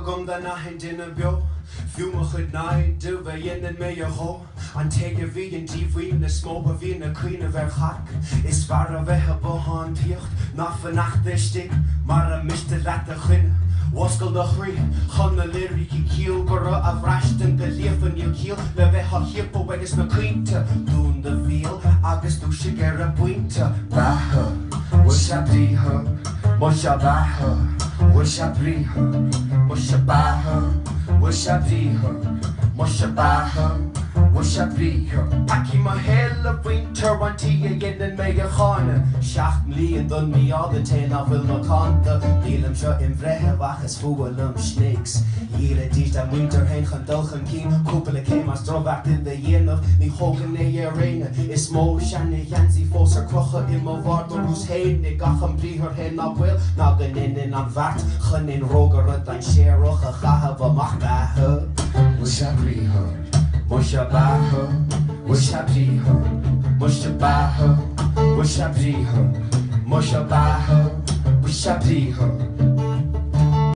gum da na hin dinner bio. Few mo chud nine, do we in and me a ho. And take a V and TV in the smoke of in the queen of her hack. Is far away a bohan tiocht, not for nacht the stick, Mara Mr. Latte Chin. Waskel the free, Honna Lyric kill, Borough of Rashton, the leaf and you kill, the Veha hippo when it's my quinta. Doon the veal, August do she get a winter. Baha, Washa Briha, Mosha Baha, Washa Briha, Mosha Baha, Washa Briha, Mosha Baha, Washa Briha. Aki my hell of winter, one tea again and make a khana. Shacht me and done me all the ten of will no canta. Dealem shot in Vrehe, Wachas, Fugalum, Snakes. Here dicht am winter hen gaan dolgen king. Koepele came as drawback in the yen of me hogen ne arena. Is mo shani yanzi foser kroche in mo water who's heen. Ne gachem briher hen op wil. Nou den in aan vat. Gen in rogerut en sheroche gaha wa machtahe. Wisha briher. Mosha baha. Wisha briher. Mosha baha. Wisha briher. Mosha baha. Wisha briher.